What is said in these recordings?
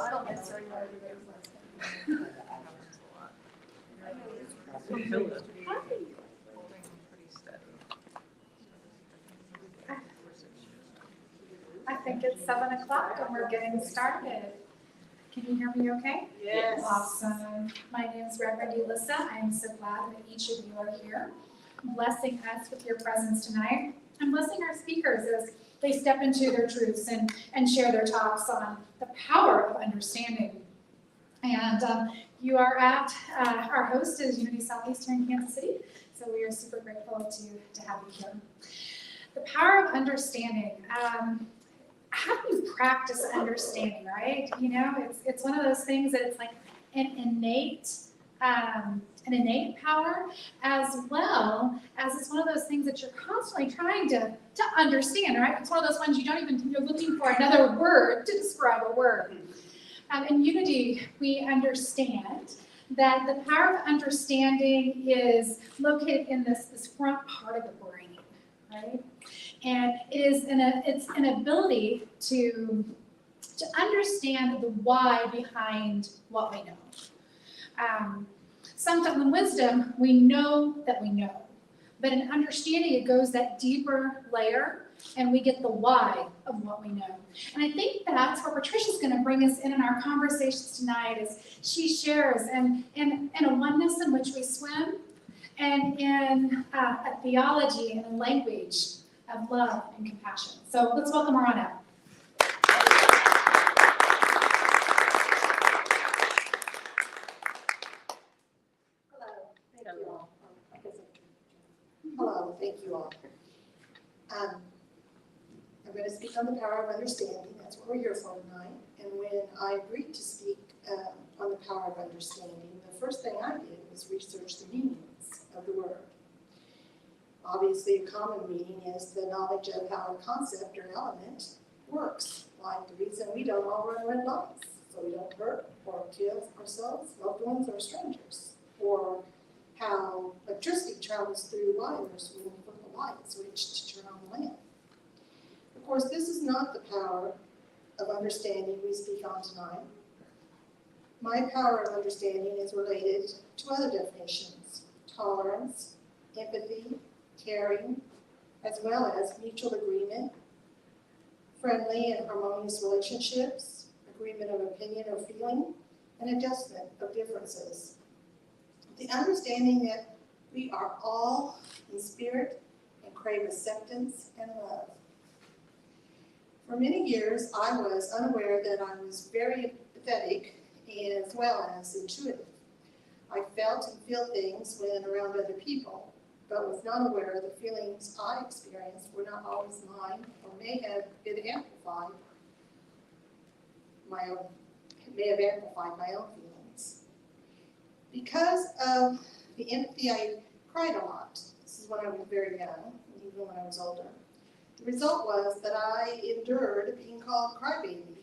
I don't necessarily know everybody's last name. I think it's 7 o'clock and we're getting started. Can you hear me okay? Yes. Awesome. My name is Reverend Elissa. I am so glad that each of you are here, blessing us with your presence tonight, and blessing our speakers as they step into their truths and share their talks on the power of understanding. And you are at, our host is Unity Southeastern Kansas City, so we are super grateful to have you here. The power of understanding. How do you practice understanding, right? You know, it's one of those things that it's like an innate power, as well as it's one of those things that you're constantly trying to understand, right? It's one of those ones you're looking for another word to describe a word. In Unity, we understand that the power of understanding is located in this front part of the brain, right? And it's an ability to understand the why behind what we know. Sometimes in wisdom, we know that we know. But in understanding, it goes that deeper layer, and we get the why of what we know. And I think that's where Patricia's going to bring us in our conversations tonight, as she shares in a oneness in which we swim, and in a theology and a language of love and compassion. So let's welcome her on out. Hello, thank you all. I'm going to speak on the power of understanding. That's what we're here for tonight. And when I agreed to speak on the power of understanding, the first thing I did was research the meanings of the word. Obviously, a common meaning is the knowledge of how a concept or element works, like the reason we don't all run red lights, so we don't hurt or kill ourselves, loved ones, or strangers, or how electricity travels through wires when we flip a light switch to turn on the lamp. Of course, this is not the power of understanding we speak on tonight. My power of understanding is related to other definitions: tolerance, empathy, caring, as well as mutual agreement, friendly and harmonious relationships, agreement of opinion or feeling, and adjustment of differences. The understanding that we are all in spirit and crave acceptance and love. For many years, I was unaware that I was very empathetic as well as intuitive. I felt and feel things when around other people, but was not aware the feelings I experienced were not always mine, or may have amplified my own feelings. Because of the empathy, I cried a lot. This is when I was very young, even when I was older. The result was that I endured being called crybaby,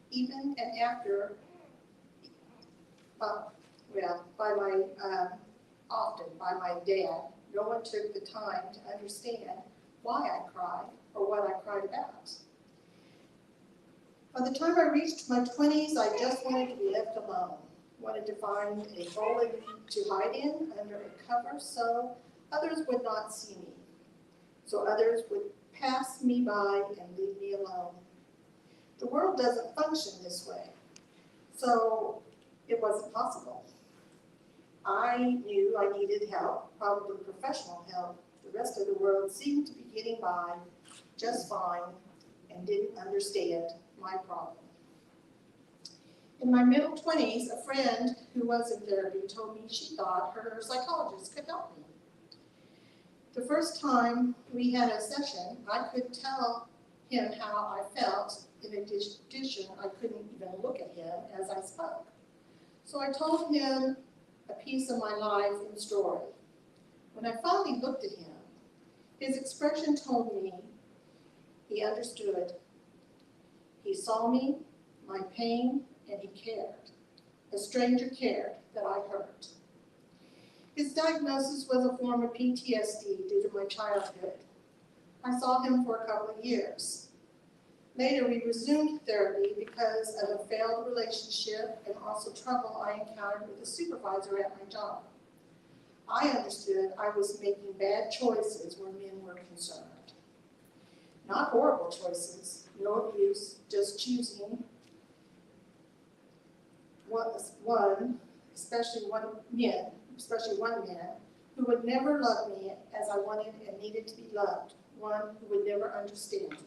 even and after, often by my dad. No one took the time to understand why I cried or what I cried about. By the time I reached my 20s, I just wanted to be left alone. Wanted to find a hole to hide in under a cover so others would not see me. So others would pass me by and leave me alone. The world doesn't function this way, so it wasn't possible. I knew I needed help, probably professional help. The rest of the world seemed to be getting by just fine and didn't understand my problem. In my middle 20s, a friend who was in therapy told me she thought her psychologist could help me. The first time we had a session, I could tell him how I felt. In addition, I couldn't even look at him as I spoke. So I told him a piece of my life and story. When I finally looked at him, his expression told me he understood. He saw me, my pain, and he cared. A stranger cared that I hurt. His diagnosis was a form of PTSD due to my childhood. I saw him for a couple of years. Later, we resumed therapy because of a failed relationship and also trouble I encountered with a supervisor at my job. I understood I was making bad choices where men were concerned. Not horrible choices, no abuse, just choosing especially one man, who would never love me as I wanted and needed to be loved, one who would never understand me.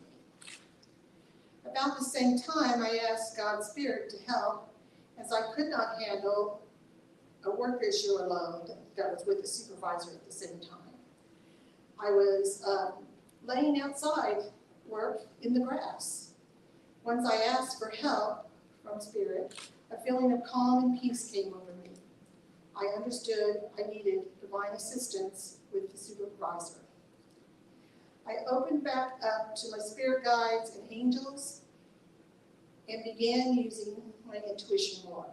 About the same time, I asked God's Spirit to help, as I could not handle a work issue alone that was with the supervisor at the same time. I was laying outside work in the grass. Once I asked for help from Spirit, a feeling of calm and peace came over me. I understood I needed divine assistance with the supervisor. I opened back up to my spirit guides and angels and began using my intuition more.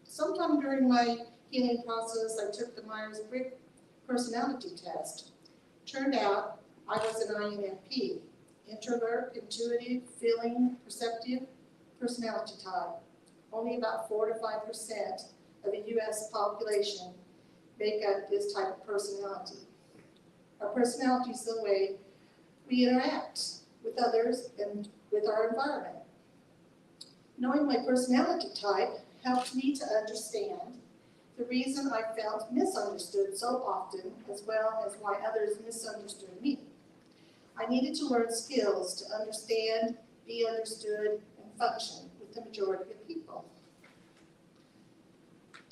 Sometime during my healing process, I took the Myers-Briggs personality test. Turned out I was an INFP, introvert, intuitive, feeling, perceptive personality type. Only about 4 to 5% of the U.S. population make up this type of personality. Our personality is the way we interact with others and with our environment. Knowing my personality type helped me to understand the reason I felt misunderstood so often, as well as why others misunderstood me. I needed to learn skills to understand, be understood, and function with the majority of people.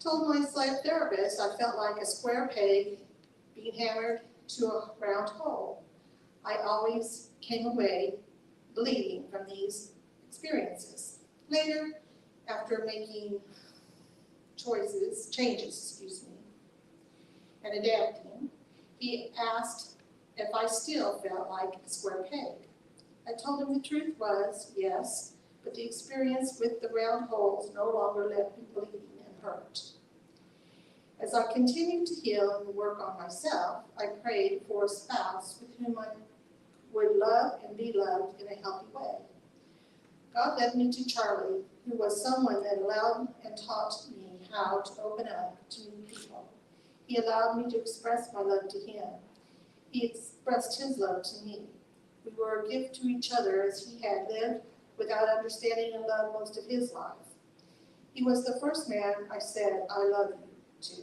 Told my therapist I felt like a square peg being hammered to a round hole. I always came away bleeding from these experiences. Later, after making changes, and adapting, he asked if I still felt like a square peg. I told him the truth was yes, but the experience with the round holes no longer left me bleeding and hurt. As I continued to heal and work on myself, I prayed for a spouse with whom I would love and be loved in a healthy way. God led me to Charlie, who was someone that allowed and taught me how to open up to new people. He allowed me to express my love to him. He expressed his love to me. We were a gift to each other as he had lived without understanding and love most of his life. He was the first man I said, I love you to.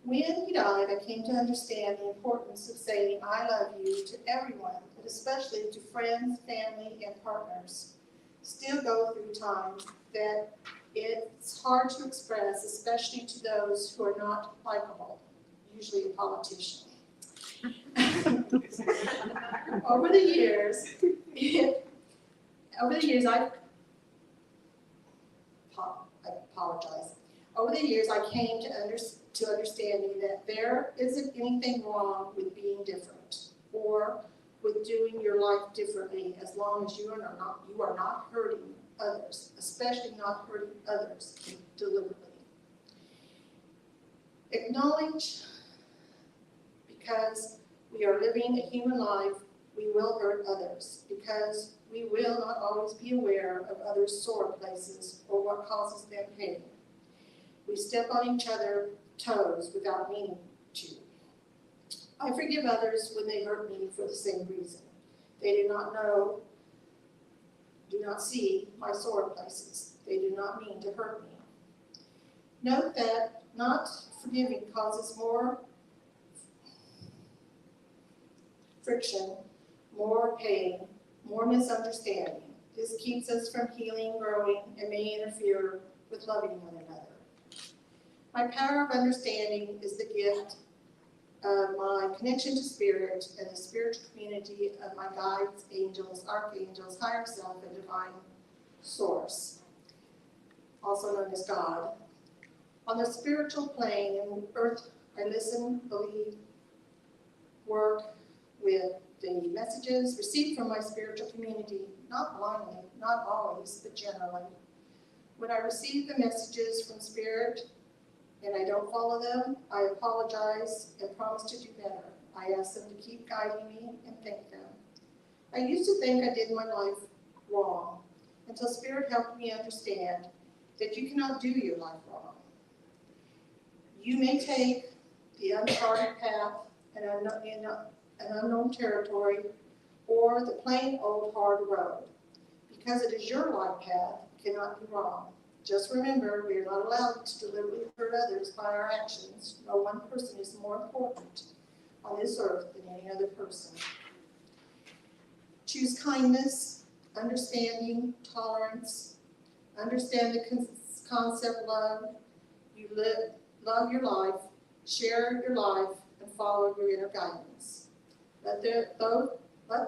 When he died, I came to understand the importance of saying I love you to everyone, but especially to friends, family, and partners. Still go through times that it's hard to express, especially to those who are not likable, usually a politician. Over the years, I apologize. Over the years, I came to understanding that there isn't anything wrong with being different or with doing your life differently, as long as you are not hurting others, especially not hurting others deliberately. Acknowledge, because we are living a human life, we will hurt others, because we will not always be aware of others' sore places or what causes them pain. We step on each other's toes without meaning to. I forgive others when they hurt me for the same reason. They do not see my sore places. They do not mean to hurt me. Note that not forgiving causes more friction, more pain, more misunderstanding. This keeps us from healing, growing, and may interfere with loving one another. My power of understanding is the gift of my connection to Spirit and the spiritual community of my guides, angels, archangels, higher self, and divine source, also known as God. On the spiritual plane and earth, I listen, believe, work with the messages received from my spiritual community, not blindly, not always, but generally. When I receive the messages from Spirit and I don't follow them, I apologize and promise to do better. I ask them to keep guiding me and thank them. I used to think I did my life until Spirit helped me understand that you cannot do your life wrong. You may take the uncharted path in an unknown territory, or the plain old hard road. Because it is your life path, it cannot be wrong. Just remember, we are not allowed to deliberately hurt others by our actions. No one person is more important on this earth than any other person. Choose kindness, understanding, tolerance. Understand the concept love. You love your life, share your life, and follow your inner guidance. Let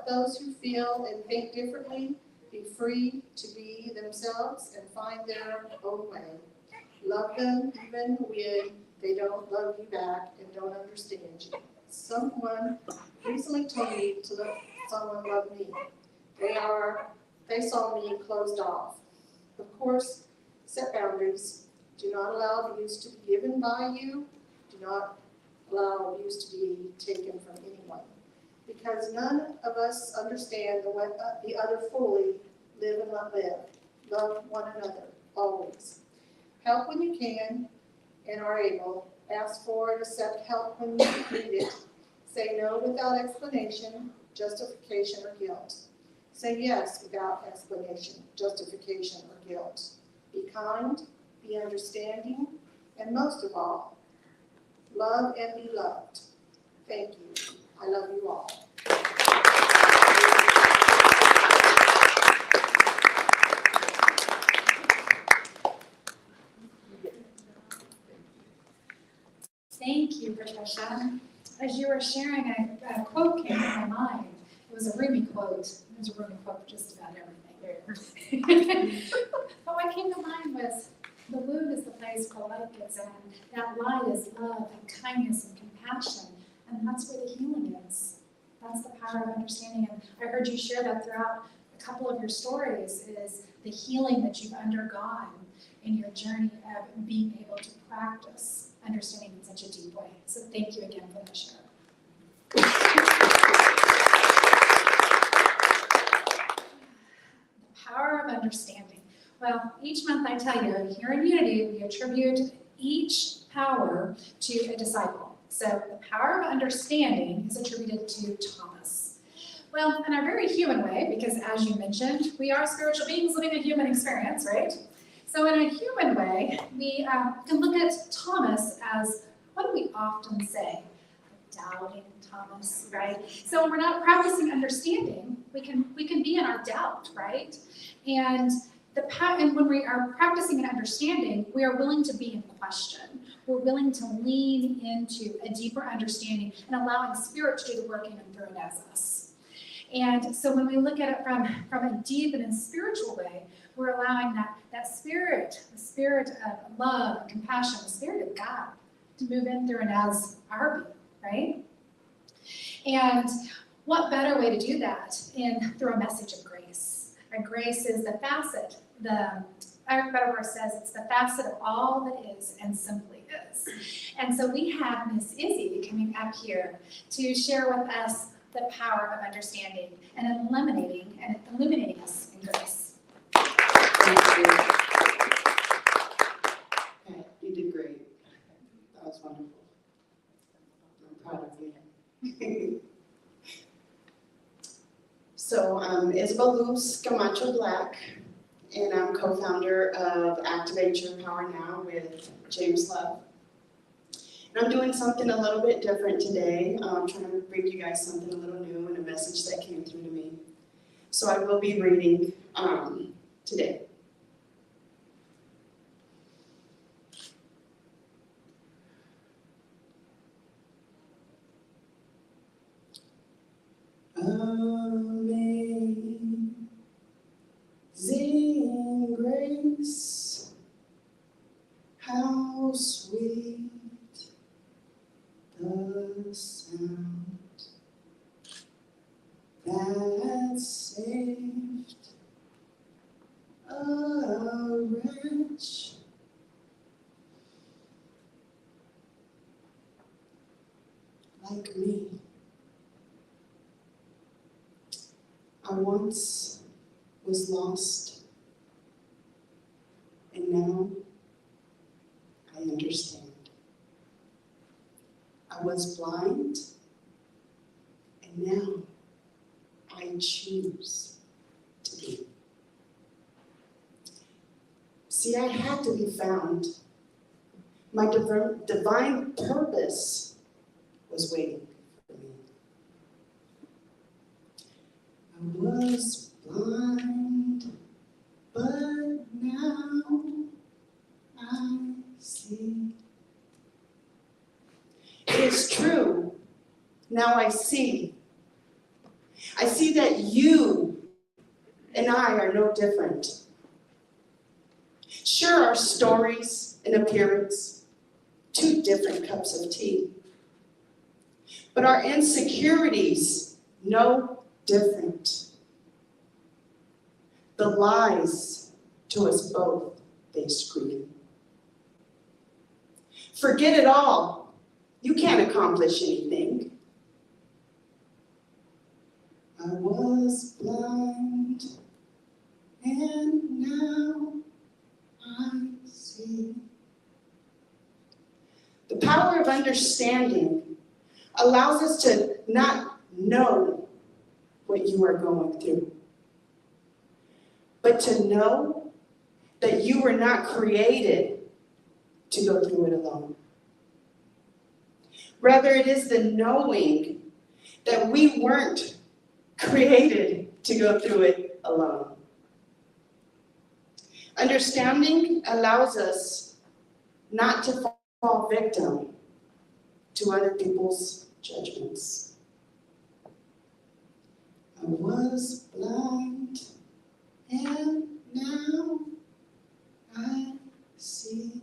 those who feel and think differently be free to be themselves and find their own way. Love them even when they don't love you back and don't understand you. Someone recently told me to let someone love me. They saw me closed off. Of course, set boundaries. Do not allow abuse to be given by you. Do not allow abuse to be taken from anyone. Because none of us understand the other fully. Live and let live. Love one another, always. Help when you can and are able. Ask for and accept help when you need it. Say no without explanation, justification, or guilt. Say yes without explanation, justification, or guilt. Be kind, be understanding, and most of all, love and be loved. Thank you. I love you all. Thank you, Patricia. As you were sharing, a quote came to my mind. It was a Rumi quote. There's a Rumi quote for just about everything. But what came to mind was, the wound is the place where light gets in. That light is love and kindness and compassion. And that's where the healing is. That's the power of understanding. And I heard you share that throughout a couple of your stories, is the healing that you've undergone in your journey of being able to practice understanding in such a deep way. So thank you again for that share. The power of understanding. Well, each month I tell you, here in Unity, we attribute each power to a disciple. So the power of understanding is attributed to Thomas. Well, in a very human way, because as you mentioned, we are spiritual beings living a human experience, right? So in a human way, we can look at Thomas as, what do we often say? Doubting Thomas, right? So when we're not practicing understanding, we can be in our doubt, right? And when we are practicing and understanding, we are willing to be in question. We're willing to lean into a deeper understanding and allowing Spirit to do the working and through it as us. And so when we look at it from a deep and a spiritual way, we're allowing that spirit, the spirit of love and compassion, the spirit of God, to move in through and as our being, right? And what better way to do that through a message of grace? And grace is the facet, our better word says it's the facet of all that is and simply is. And so we have Miss Izzy coming up here to share with us the power of understanding and illuminating us in grace. Thank you. Okay, you did great. That was wonderful. I'm proud of you. So I'm Isabel Luz Camacho Black, and I'm co-founder of Activate Your Power Now with James Love. And I'm doing something a little bit different today. I'm trying to bring you guys something a little new and a message that came through to me. So I will be reading today. Amazing grace, how sweet the sound that saved a wretch like me. I once was lost now I understand. I was blind, and now I choose to be. See, I had to be found. My divine purpose was waiting for me. I was blind, but now I see. It is true. Now I see. I see that you and I are no different. Sure, our stories and appearance, 2 different cups of tea. But our insecurities, no different. The lies to us both, they scream. Forget it all. You can't accomplish anything. I was blind, and now I see. The power of understanding allows us to not know what you are going through, but to know that you were not created to go through it alone. Rather, it is the knowing that we weren't created to go through it alone. Understanding allows us not to fall victim to other people's judgments. I was blind, and now I see.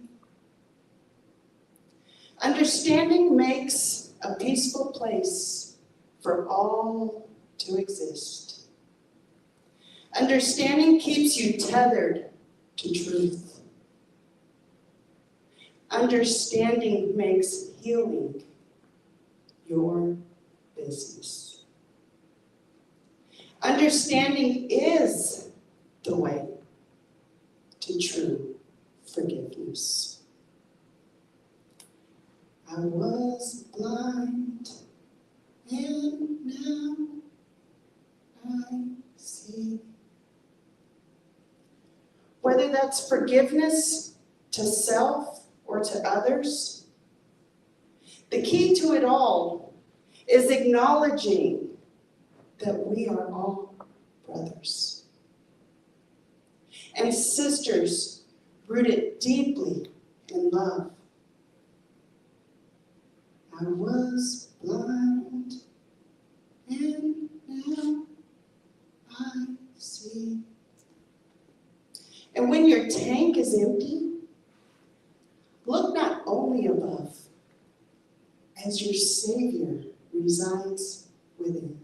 Understanding makes a peaceful place for all to exist. Understanding keeps you tethered to truth. Understanding makes healing your business. Understanding is the way to true forgiveness. I was blind, and now I see. Whether that's forgiveness to self or to others, the key to it all is acknowledging that we are all brothers and sisters rooted deeply in love. I was blind, and now I see. And when your tank is empty, look not only above, as your Savior resides within.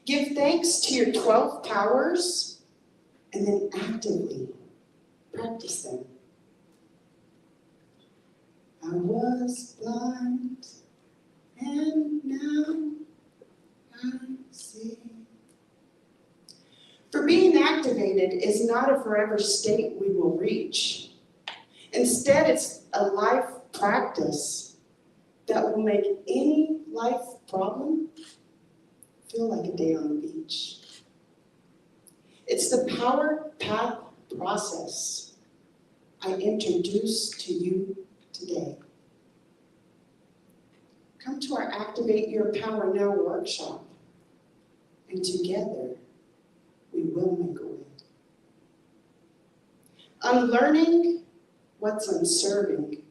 Give thanks to your 12 powers, and then actively practice them. I was blind, and now I see. For being activated is not a forever state we will reach. Instead, it's a life practice that will make any life problem feel like a day on the beach. It's the Power Path process I introduce to you today. Come to our Activate Your Power Now workshop, and together we will make a way. Unlearning what's unserving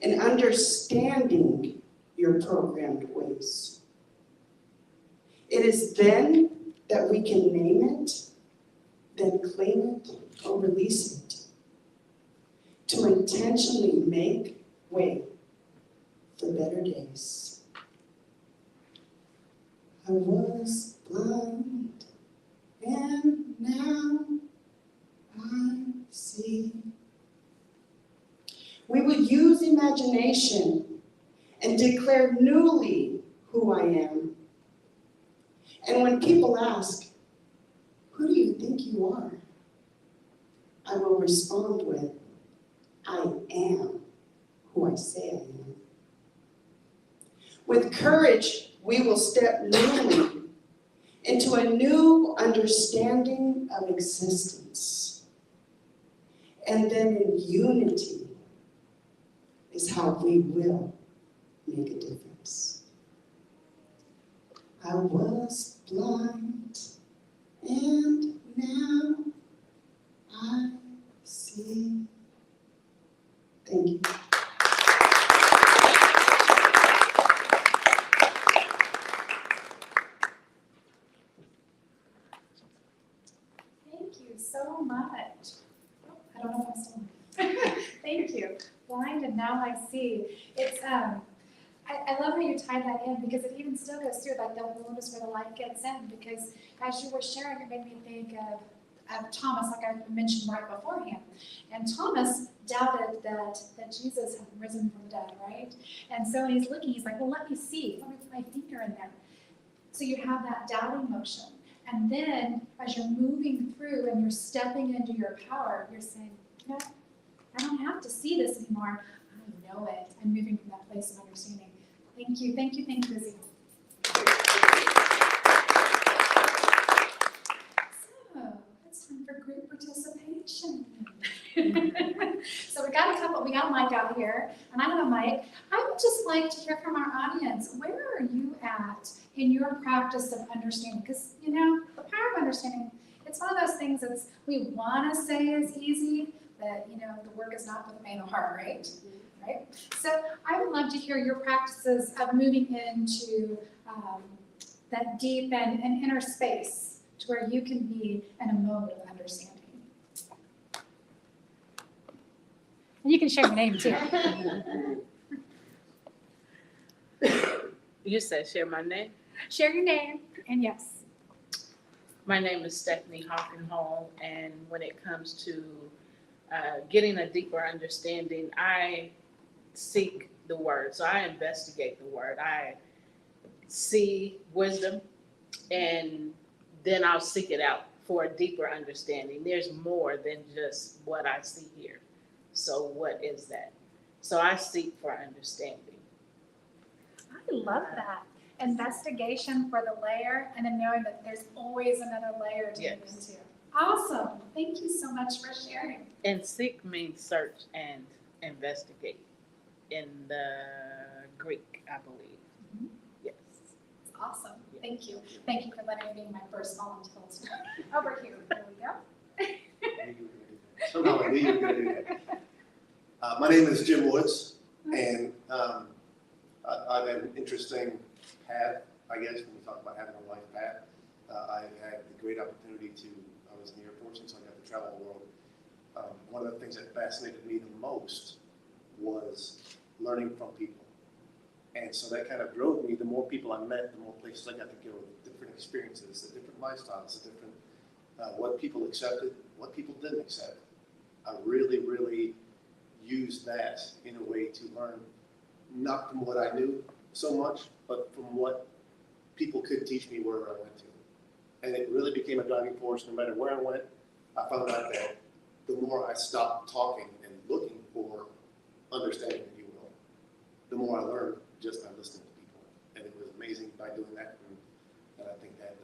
and understanding your programmed ways. It is then that we can name it, then claim it or release it, to intentionally make way for better days. I was blind, and now I see. We would use imagination and declare newly who I am. And when people ask, who do you think you are? I will respond with, I am who I say I am. With courage, we will step newly into a new understanding of existence. And then in unity is how we will make a difference. I was blind, and now I see. Thank you. Thank you so much. Oh, I don't know if I'm still on. Thank you. Blind and now I see. It's I love how you tied that in because it even still goes through like the wound is where the light gets in, because as you were sharing it made me think of Thomas, like I mentioned right beforehand. And Thomas doubted that Jesus had risen from the dead, right? And so when he's looking, he's like, well, let me see. Let me put my finger in there. So you have that doubting motion. And then as you're moving through and you're stepping into your power, you're saying, you know, I don't have to see this anymore. I know it. I'm moving from that place of understanding. Thank you, thank you, thank you, Lizzie. So it's time for group participation. So we got a mic out here, and I have a mic. I would just like to hear from our audience. Where are you at in your practice of understanding? Because, you know, the power of understanding, it's one of those things that we want to say is easy, but, you know, the work is not with the faint of heart, right? Right? So I would love to hear your practices of moving into that deep and inner space to where you can be in a mode of understanding. And you can share your name too. You said share my name? Share your name, and yes. My name is Stephanie Hockenholm, and when it comes to getting a deeper understanding, I seek the word. So I investigate the word. I see wisdom, and then I'll seek it out for a deeper understanding. There's more than just what I see here. So what is that? So I seek for understanding. I love that. Investigation for the layer, and then knowing that there's always another layer to get into. Awesome. Thank you so much for sharing. And seek means search and investigate in the Greek, I believe. Mm-hmm. Yes. It's awesome. Thank you. Thank you for letting me be my first volunteer. Over here. There we go. Somehow I knew you were going to do that. My name is Jim Woods, and I've had an interesting path, I guess, when we talk about having a life path. I had the great opportunity I was in the Air Force, and so I got to travel the world. One of the things that fascinated me the most was learning from people. And so that kind of drove me. The more people I met, the more places I got to go, the different experiences, the different lifestyles, the different, what people accepted, what people didn't accept. I really, really used that in a way to learn, not from what I knew so much, but from what people could teach me wherever I went to. And it really became a driving force. No matter where I went, I found out that the more I stopped talking and looking for understanding, if you will, the more I learned just by listening to people. And it was amazing by doing that. And I think that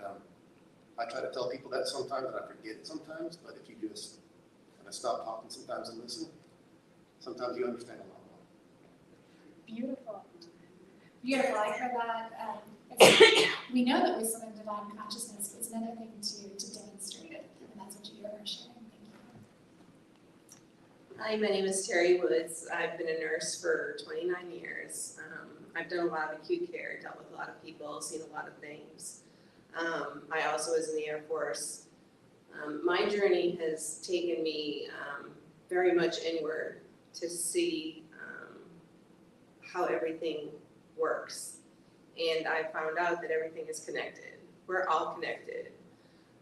I try to tell people that sometimes, and I forget it sometimes, but if you just kind of stop talking sometimes and listen, sometimes you understand a lot more. Beautiful. Beautiful. I heard that. We know that we swim in divine consciousness, but it's another thing to demonstrate it. And that's what you are sharing. Thank you. Hi, my name is Terry Woods. I've been a nurse for 29 years. I've done a lot of acute care, dealt with a lot of people, seen a lot of things. I also was in the Air Force. My journey has taken me very much inward to see how everything works. And I found out that everything is connected. We're all connected.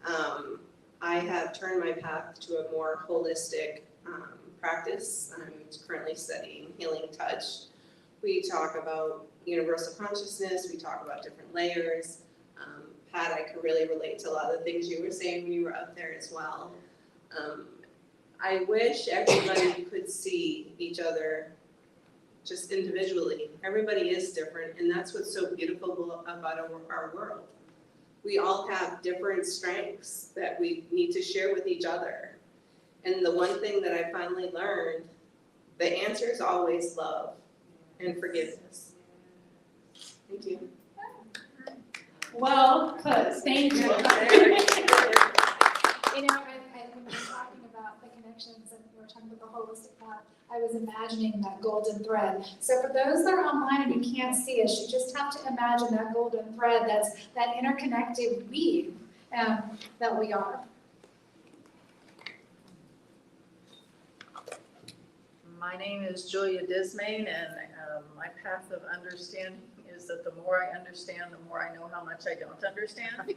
I have turned my path to a more holistic practice. I'm currently studying healing touch. We talk about universal consciousness. We talk about different layers. Pat, I could really relate to a lot of the things you were saying when you were up there as well. I wish everybody could see each other just individually. Everybody is different, and that's what's so beautiful about our world. We all have different strengths that we need to share with each other. And the one thing that I finally learned, the answer is always love and forgiveness. Thank you. Well put, thank you. You know, when we were talking about the connections and we were talking about the holistic path, I was imagining that golden thread. So for those that are online and you can't see us, you just have to imagine that golden thread, that's that interconnected weave that we are. My name is Julia Dismayne, and my path of understanding is that the more I understand, the more I know how much I don't understand.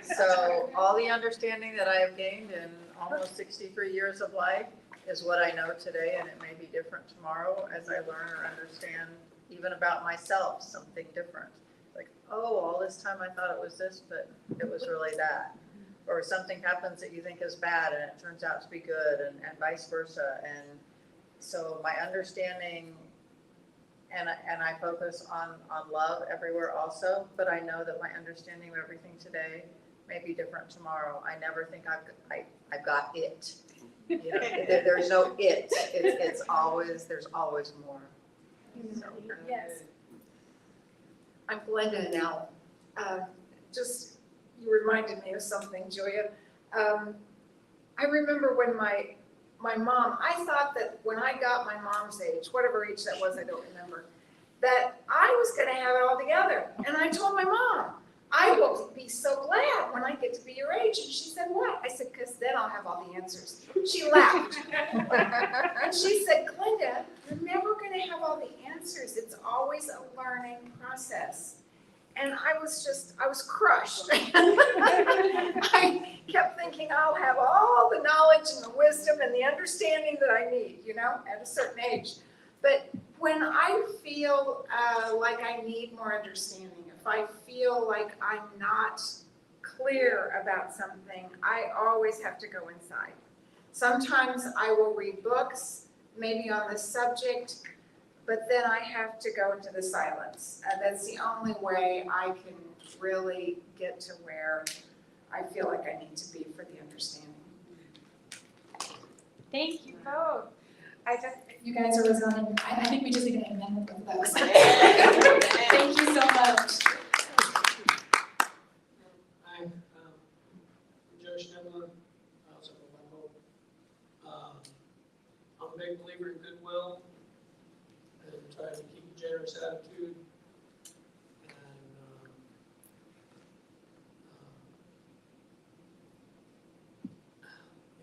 So all the understanding that I have gained in almost 63 years of life is what I know today, and it may be different tomorrow as I learn or understand even about myself, something different. Like, oh, all this time I thought it was this, but it was really that. Or something happens that you think is bad and it turns out to be good, and vice versa. And so my understanding, and I focus on love everywhere also, but I know that my understanding of everything today may be different tomorrow. I never think I've got it. You know, there's no it. It's always, there's always more. So, Yes. I'm Glenda now. Just, you reminded me of something, Julia. I remember when my mom, I thought that when I got my mom's age, whatever age that was, I don't remember, that I was gonna have it all together. And I told my mom, I will be so glad when I get to be your age. And she said, what? I said, because then I'll have all the answers. She laughed. And she said, Glenda, you're never gonna have all the answers. It's always a learning process. And I was crushed. I kept thinking I'll have all the knowledge and the wisdom and the understanding that I need, you know, at a certain age. But when I feel like I need more understanding, if I feel like I'm not clear about something, I always have to go inside. Sometimes I will read books, maybe on the subject, but then I have to go into the silence. That's the only way I can really get to where I feel like I need to be for the understanding. Thank you both. You guys are resounding. I think we just need an amendment of those. Thank you so much. Hi, I'm Joe Schneebler. I also go by Hope. I'm a big believer in goodwill and try to keep a generous attitude.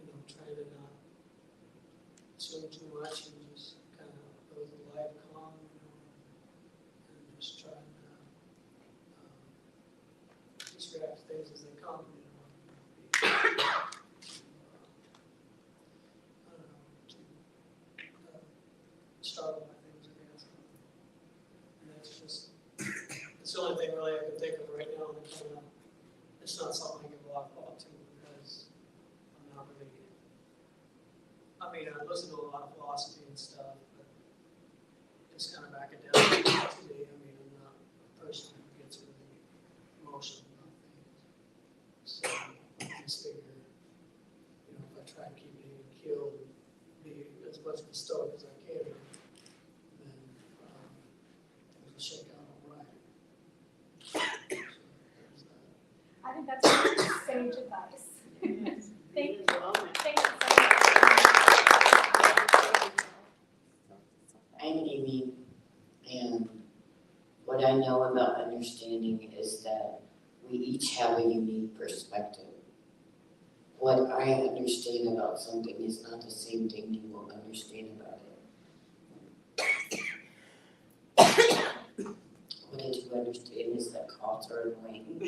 And try to not assume too much and just kind of go through life calm, and just try and just react to things as they come, startled by things against them. And that's just, it's the only thing really I can think of right now, and it's not something I give a lot of thought to, because I'm not really, I listen to a lot of philosophy and stuff, but just kind of academic to me. I'm not a person who gets really emotional about things. So I just figure, if I try to keep it even keeled and be as much of a stoic as I can, then things will shake out all right. So there's that. I think that's sage advice. Thank you. Thank you so much. I'm Amy, and what I know about understanding is that we each have a unique perspective. What I understand about something is not the same thing you will understand about it. What I do understand is that coughs are annoying.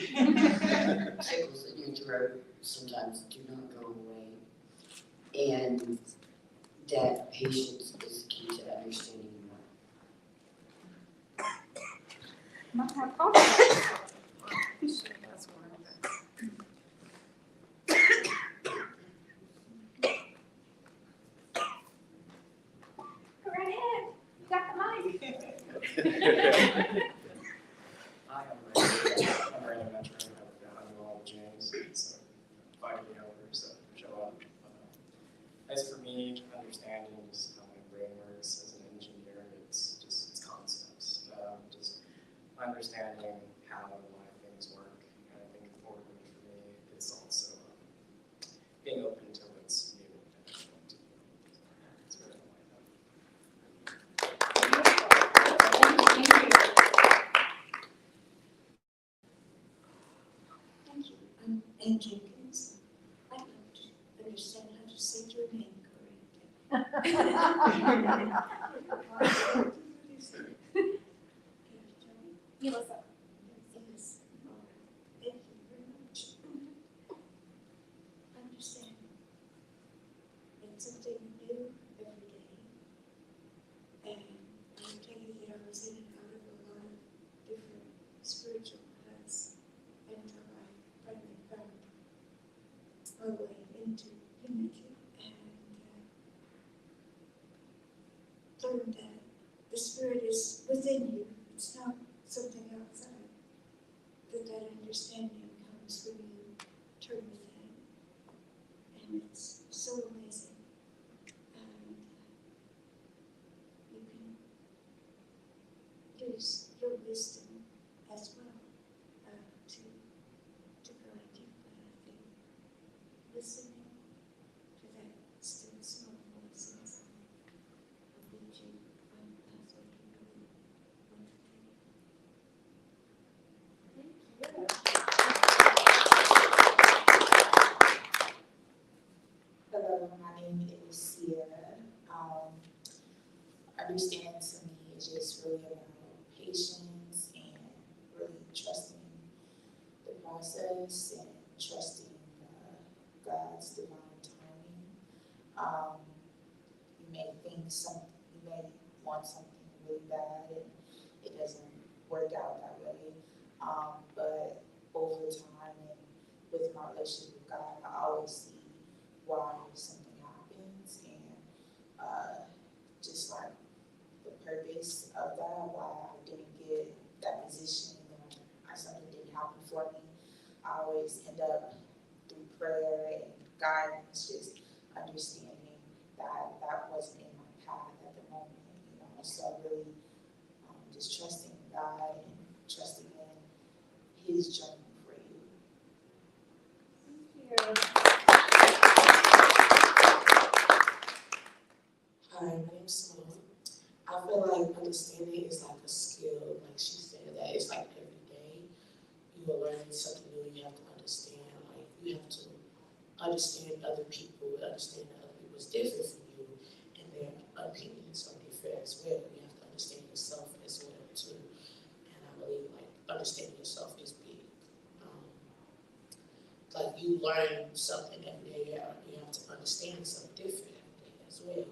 Tickles in your throat sometimes do not go away. And that patience is key to understanding more. Might have coffee. That's one of them. Hi, I'm Brandon Metro. I'm involved with James. So 5 years over, so show up. As for me, understanding just how my brain works as an engineer, it's concepts. Just understanding how a lot of things work. And I think importantly for me, it's also being open to what's new and different. It's really Thank you. I'm Ann Jenkins. I'd like to understand how to say your name correctly. Melissa. Yes. Thank you very much. Understanding. It's something new every day. And I will tell you that I was in and out of a lot of different spiritual paths until I finally found my way into unity and learned that the spirit is within you. It's not something outside. That understanding comes when you turn within. And it's so amazing. And you can use your wisdom as well to guide you. But I think listening to that still small voice inside will lead you on the pathway you really want to take. Hello, my name is Sierra. Understanding to me is just really about patience and really trusting the process and trusting God's divine timing. You may you may want something really bad and it doesn't work out that way. But over time and with my relationship with God, I always see why something happens and just like the purpose of that, why I didn't get that position or something didn't happen for me. I always end up through prayer and guidance, just understanding that that wasn't in my path at the moment, So really just trusting God and trusting in His journey for you. Thank you. Hi, my name's Simone. I feel like understanding is like a skill, like she said, that it's like every day you are learning something new, you have to understand, like you have to understand other people, understand that other people is different from you, and their opinions are different as well. You have to understand yourself as well too. And I believe like understanding yourself is big. Like you learn something every day, you have to understand something different every day as well.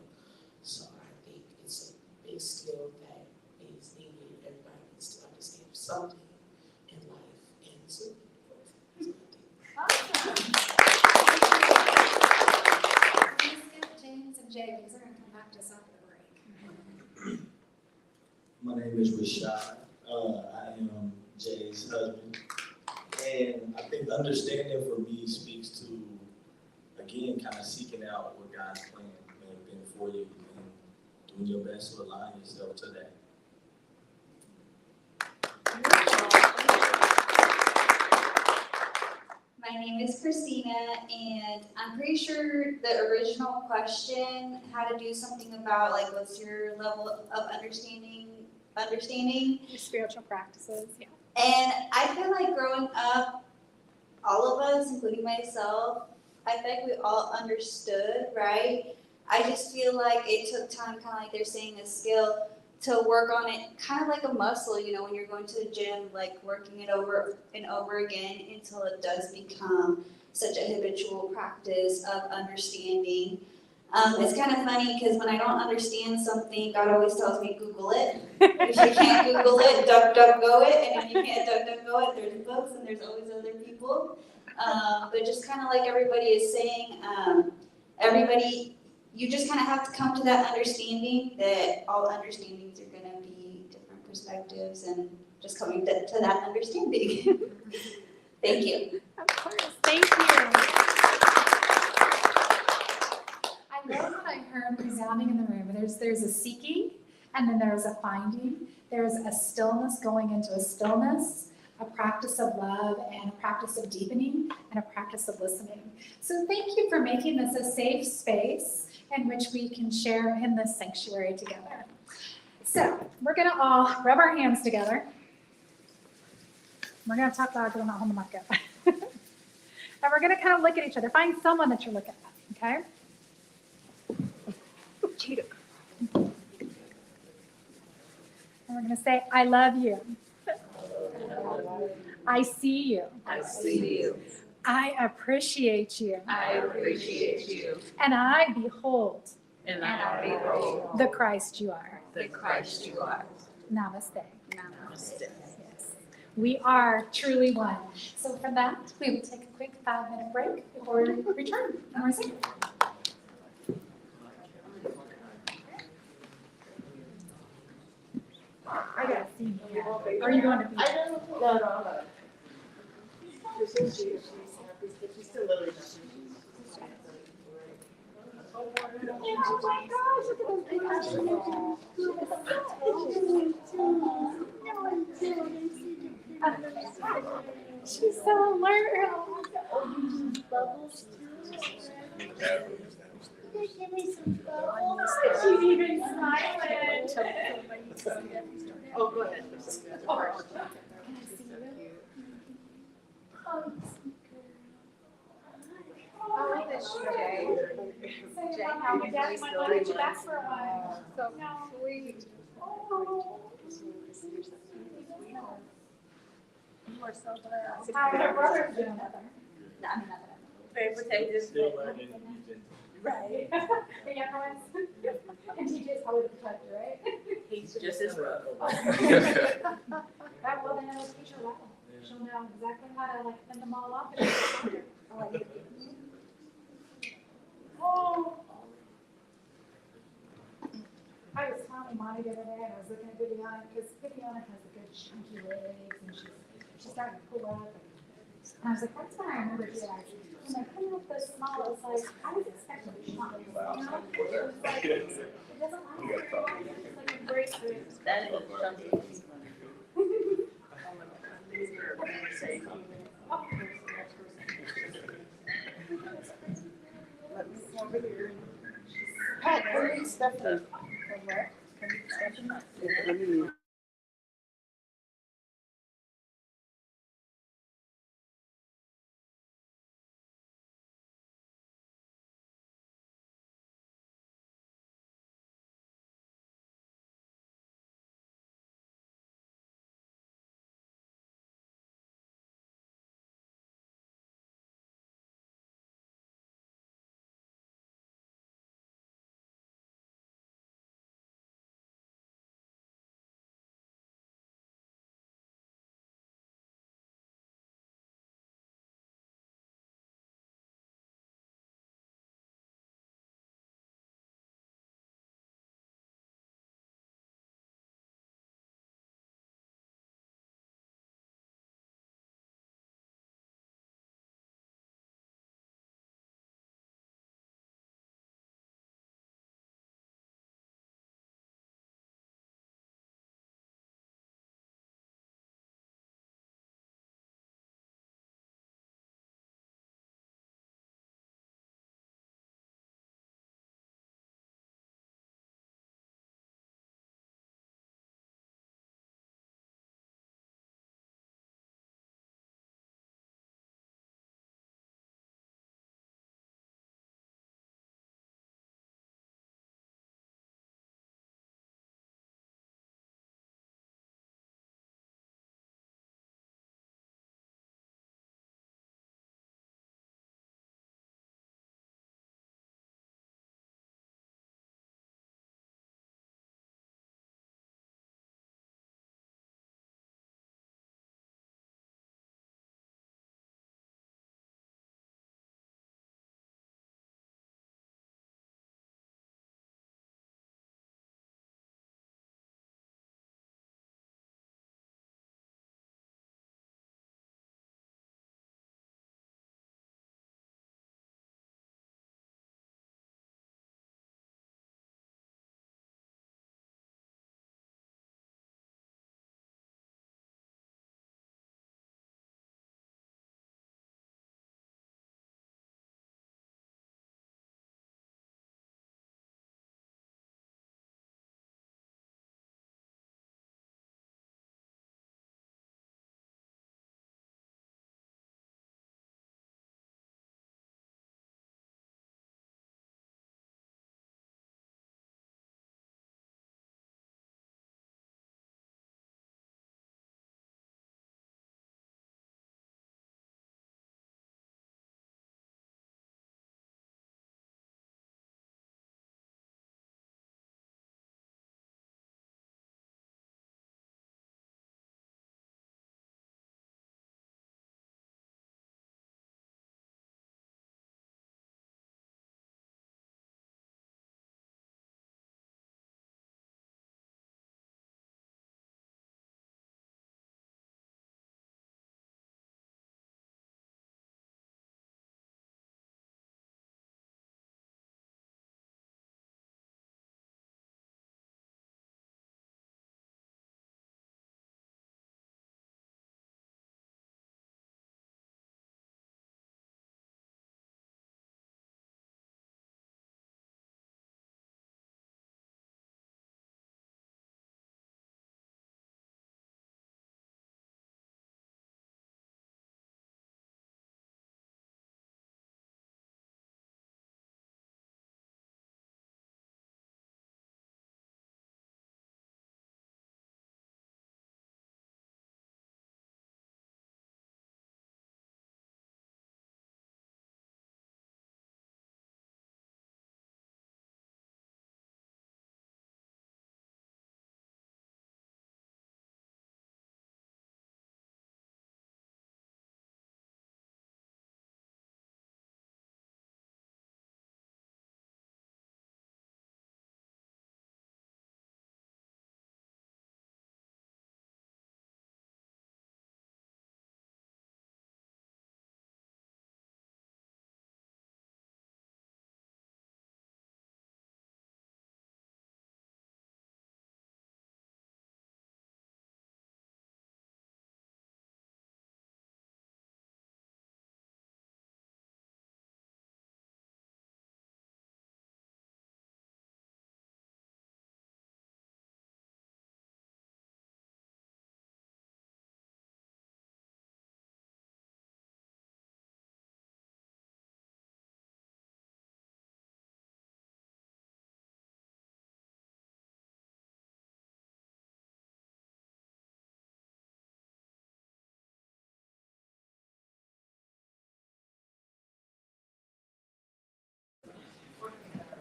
So I think it's a big skill that is needed. Everybody needs to understand something in life, and it's really important. Please skip James and Jay because they're going to come back to us after the break. My name is Rashad. I am Jay's husband. And I think understanding for me speaks to, again, kind of seeking out what God's plan may have been for you and doing your best to align yourself to that. My name is Christina, and I'm pretty sure the original question had to do something about like what's your level of understanding Your spiritual practices, yeah. And I feel like growing up, all of us, including myself, I feel like we all understood, right? I just feel like it took time, kind of like they're saying, a skill to work on it, kind of like a muscle, when you're going to the gym, like working it over and over again until it does become such a habitual practice of understanding. It's kind of funny because when I don't understand something, God always tells me Google it. If you can't Google it, DuckDuckGo it, and if you can't DuckDuckGo it, there's books and there's always other people. But just kind of like everybody is saying, you just kind of have to come to that understanding that all understandings are going to be different perspectives and just coming to that understanding. Thank you. Of course, thank you. I love what I heard resounding in the room. There's a seeking, and then there's a finding. There's a stillness going into a stillness, a practice of love, and a practice of deepening, and a practice of listening. So thank you for making this a safe space in which we can share in this sanctuary together. So we're gonna all rub our hands together. We're gonna talk loud because I'm not holding the mic up. And we're gonna kind of look at each other. Find someone that you're looking at, okay? Cheetah. And we're gonna say, I love you. I see you. I see you. I appreciate you. I appreciate you. And I behold And I behold the Christ you are. the Christ you are. Namaste. Namaste. Yes. We are truly one. So for that, we will take a quick 5-minute break before we return. And we're singing. I gotta see you. Are you going to be? No. She's still a little. Oh my gosh, look at those. She's so alert. Bubbles too. Give me some bubbles. She's even smiling. Oh, go ahead. Oh, can I see you? Oh, Oh, this Jay. Say how my daddy might want to get you back for a while. So sweet. Oh. You are so blessed. Hi, her brother's doing another. No, I'm not Still learning. Right. The younger ones. And TJ's probably the protector, right? He's just as rough. That will then teach her well. She'll know exactly how to like fend them all off. And oh. I was telling Monty the other day, and I was looking at Viviana, because Viviana has the good chunky legs, and she's starting to pull up. And I was like, that's what I remember here. And I couldn't look so small. It was like, I was expecting a shot. You know? It was like, it doesn't last very long. It's just like a breakthrough. That is something. Pat, bring Stephanie. Let me.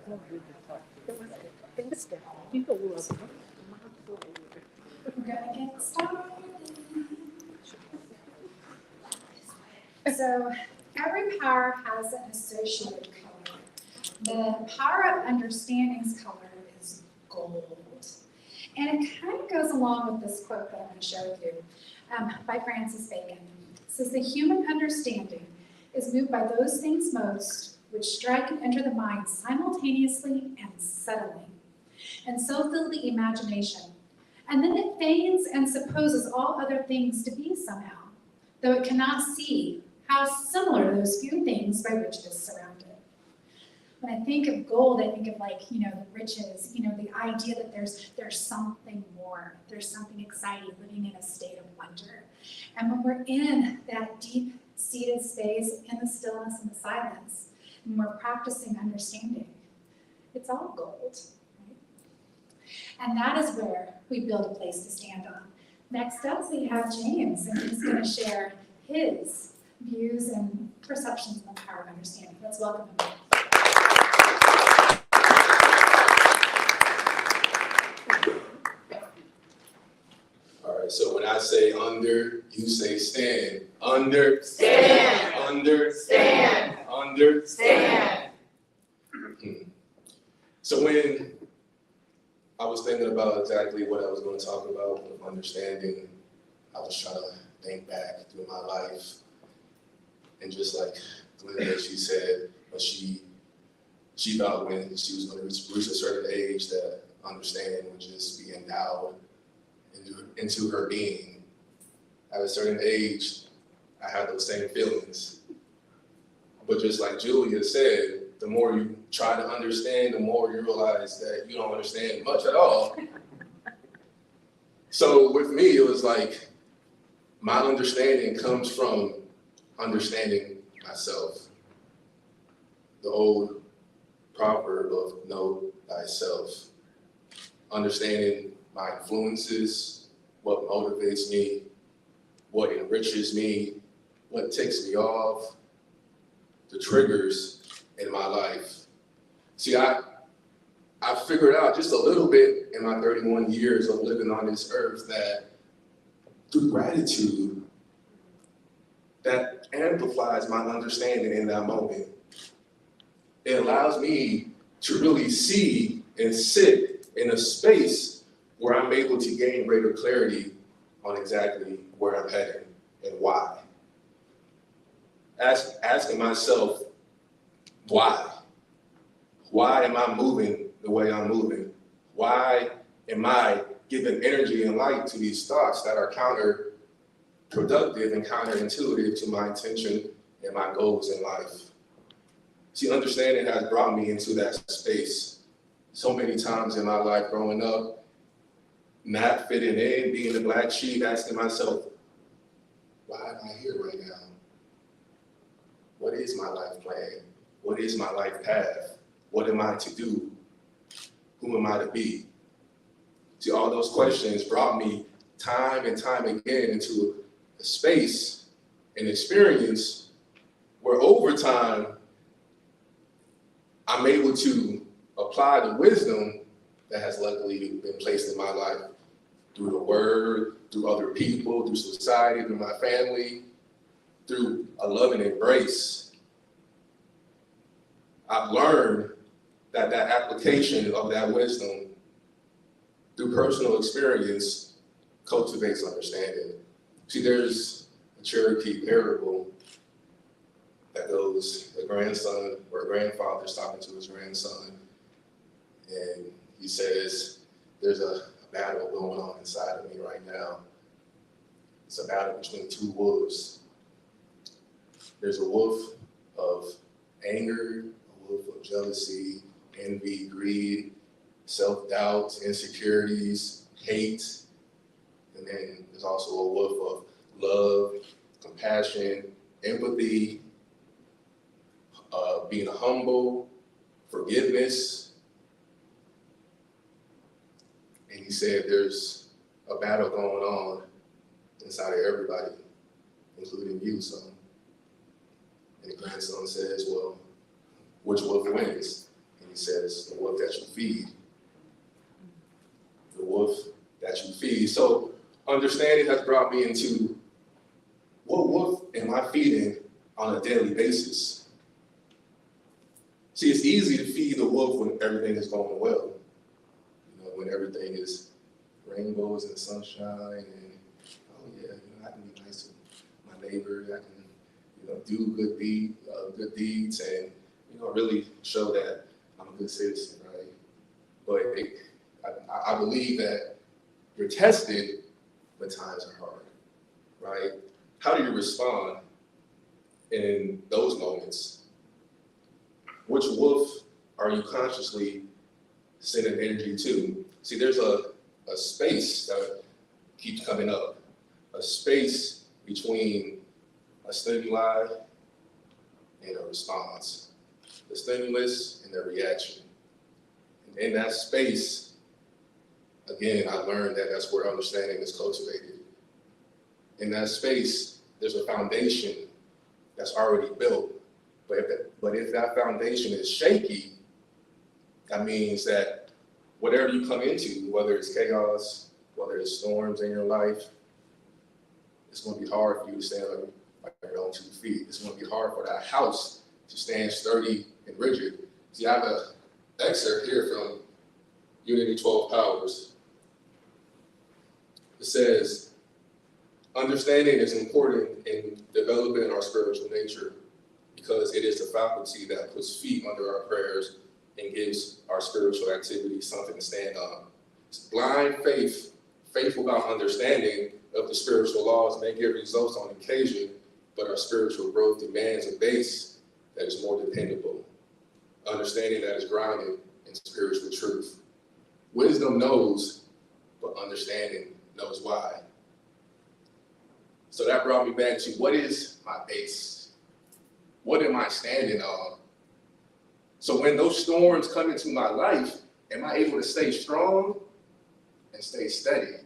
We're gonna get started. So every power has an associated color. The power of understanding's color is gold. And it kind of goes along with this quote that I'm going to share with you by Francis Bacon. It says, the human understanding is moved by those things most which strike and enter the mind simultaneously and suddenly, and so fill the imagination. And then it feigns and supposes all other things to be somehow, though it cannot see how similar those few things by which it is surrounded. When I think of gold, I think of the riches, the idea that there's something more, there's something exciting, living in a state of wonder. And when we're in that deep-seated space, in the stillness and the silence, and we're practicing understanding, it's all gold, right? And that is where we build a place to stand on. Next up, we have James, and he's going to share his views and perceptions on the power of understanding. Let's welcome him. All right, so when I say under, you say stand. Understand. Understand. Understand. So when I was thinking about exactly what I was going to talk about with understanding, I was trying to think back through my life. And just like Glenda, she said, but she thought when she was going to reach a certain age that understanding would just be endowed into her being. At a certain age, I had those same feelings. But just like Julia said, the more you try to understand, the more you realize that you don't understand much at all. So with me, it was like, my understanding comes from understanding myself. The old proverb of know thyself. Understanding my influences, what motivates me, what enriches me, what takes me off, the triggers in my life. See, I figured out just a little bit in my 31 years of living on this earth that through gratitude, that amplifies my understanding in that moment. It allows me to really see and sit in a space where I'm able to gain greater clarity on exactly where I'm heading and why. Asking myself, why? Why am I moving the way I'm moving? Why am I giving energy and light to these thoughts that are counterproductive and counterintuitive to my intention and my goals in life? See, understanding has brought me into that space so many times in my life growing up, not fitting in, being the black sheep, asking myself, why am I here right now? What is my life plan? What is my life path? What am I to do? Who am I to be? See, all those questions brought me time and time again into a space, an experience where over time, I'm able to apply the wisdom that has luckily been placed in my life through the word, through other people, through society, through my family, through a love and embrace. I've learned that application of that wisdom through personal experience cultivates understanding. See, there's a Cherokee parable that goes, a grandson or a grandfather's talking to his grandson, and he says, there's a battle going on inside of me right now. It's a battle between two wolves. There's a wolf of anger, a wolf of jealousy, envy, greed, self-doubt, insecurities, hate. And then there's also a wolf of love, compassion, empathy, being humble, forgiveness. And he said there's a battle going on inside of everybody, including you, son. And the grandson says, well, which wolf wins? And he He says, the wolf that you feed. The wolf that you feed. So understanding has brought me into what wolf am I feeding on a daily basis? See, it's easy to feed the wolf when everything is going well. You know, when everything is rainbows and sunshine and, oh yeah, I can be nice to my neighbor, I can, do good deeds and, really show that I'm a good citizen, right? But I believe that you're tested when times are hard, right? How do you respond in those moments? Which wolf are you consciously sending energy to? See, there's a space that keeps coming up, a space between a stimuli and a response, the stimulus and the reaction. And in that space, again, I learned that that's where understanding is cultivated. In that space, there's a foundation that's already built. But if that foundation is shaky, that means that whatever you come into, whether it's chaos, whether it's storms in your life, it's going to be hard for you to stand on your own 2 feet. It's going to be hard for that house to stand sturdy and rigid. See, I have an excerpt here from Unity 12 Powers. It says, understanding is important in developing our spiritual nature because it is the faculty that puts feet under our prayers and gives our spiritual activity something to stand on. Blind faith without understanding of the spiritual laws may give results on occasion, but our spiritual growth demands a base that is more dependable, understanding that is grounded in spiritual truth. Wisdom knows, but understanding knows why. So that brought me back to what is my base? What am I standing on? So when those storms come into my life, am I able to stay strong and stay steady?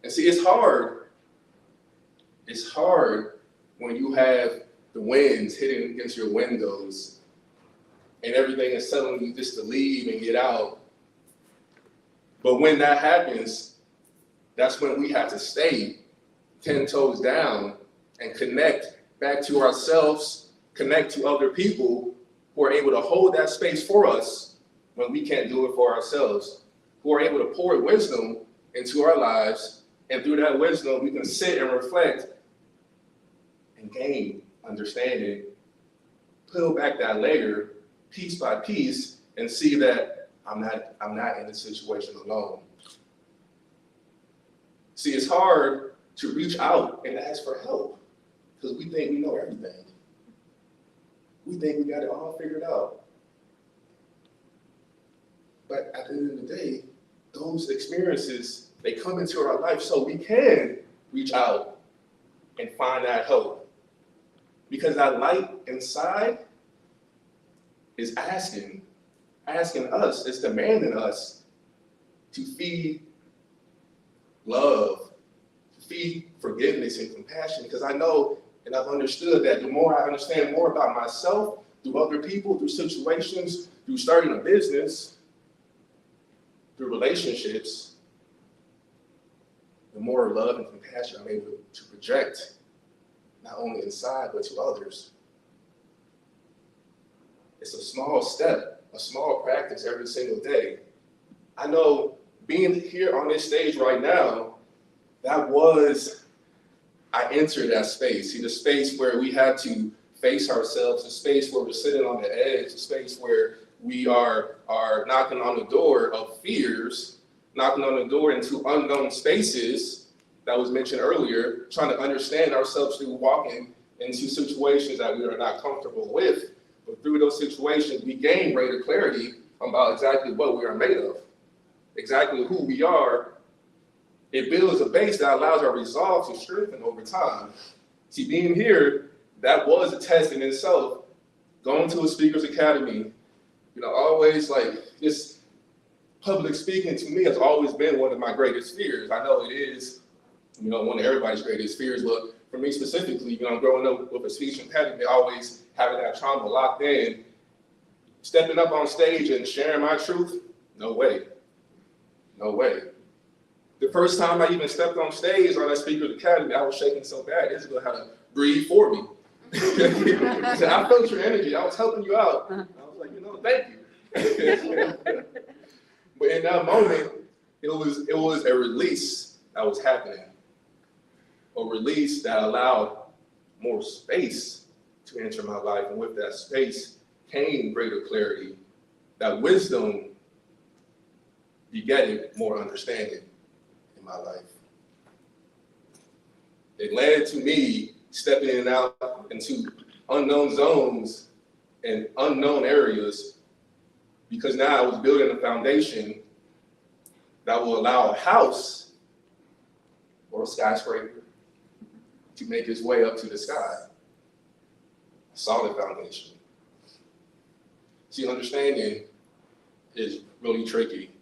And see, it's hard. It's hard when you have the winds hitting against your windows and everything is telling you just to leave and get out. But when that happens, that's when we have to stay 10 toes down and connect back to ourselves, connect to other people who are able to hold that space for us when we can't do it for ourselves, who are able to pour wisdom into our lives, and through that wisdom, we can sit and reflect and gain understanding, peel back that layer piece by piece and see that I'm not in this situation alone. See, it's hard to reach out and ask for help because we think we know everything. We think we got it all figured out. But at the end of the day, those experiences, they come into our life so we can reach out and find that help. Because that light inside is asking us, it's demanding us to feed love, to feed forgiveness and compassion. Because I know and I've understood that the more I understand more about myself, through other people, through situations, through starting a business, through relationships, the more love and compassion I'm able to project, not only inside, but to others. It's a small step, a small practice every single day. I know being here on this stage right now, I entered that space. See, the space where we had to face ourselves, the space where we're sitting on the edge, the space where we are knocking on the door of fears, knocking on the door into unknown spaces that was mentioned earlier, trying to understand ourselves through walking into situations that we are not comfortable with. But through those situations, we gain greater clarity about exactly what we are made of, exactly who we are. It builds a base that allows our resolve to strengthen over time. See, being here, that was a test in itself. Going to a speaker's academy, always this public speaking to me has always been one of my greatest fears. I know it is, one of everybody's greatest fears, but for me specifically, growing up with a speech impediment, always having that trauma locked in, Stepping up on stage and sharing my truth? No way. No way. The first time I even stepped on stage on that Speaker's Academy, I was shaking so bad, Isabel had to breathe for me. She said, I felt your energy, I was helping you out. I was like, thank you. But in that moment, it was a release that was happening. A release that allowed more space to enter my life. And with that space came greater clarity. That wisdom begetted more understanding in my life. It led to me stepping in and out into unknown zones and unknown areas, because now I was building a foundation that will allow a house or a skyscraper to make its way up to the sky. A solid foundation. See, understanding is really tricky,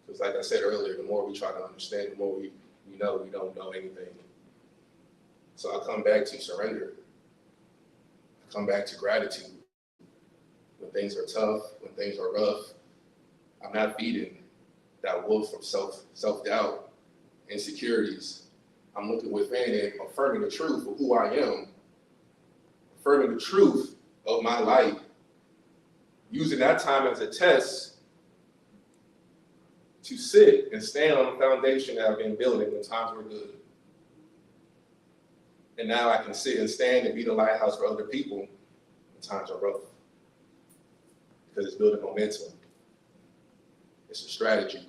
because like I said earlier, the more we try to understand, the more we know we don't know anything. So I come back to surrender. I come back to gratitude. When things are tough, when things are rough, I'm not feeding that wolf of self-doubt, insecurities. I'm looking within and affirming the truth of who I am, affirming the truth of my life, using that time as a test to sit and stand on the foundation that I've been building when times were good. And now I can sit and stand and be the lighthouse for other people when times are rough. Because it's building momentum. It's a strategy.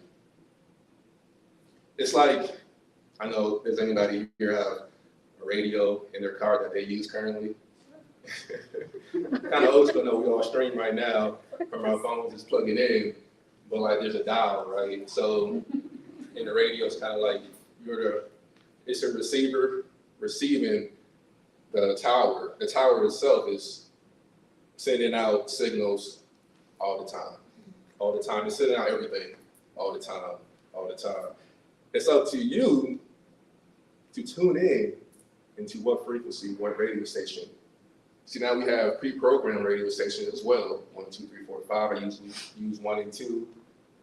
It's like, I know, does anybody here have a radio in their car that they use currently? Kind of old school, no, we all stream right now from our phones, just plug it in, but like there's a dial, right? So in the radio, it's kind of like it's a receiver receiving the tower. The tower itself is sending out signals all the time. All the time. It's sending out everything all the time. All the time. It's up to you to tune in into what frequency, what radio station. See, now we have pre-programmed radio stations as well. 1, 2, 3, 4, 5. I usually use 1 and 2,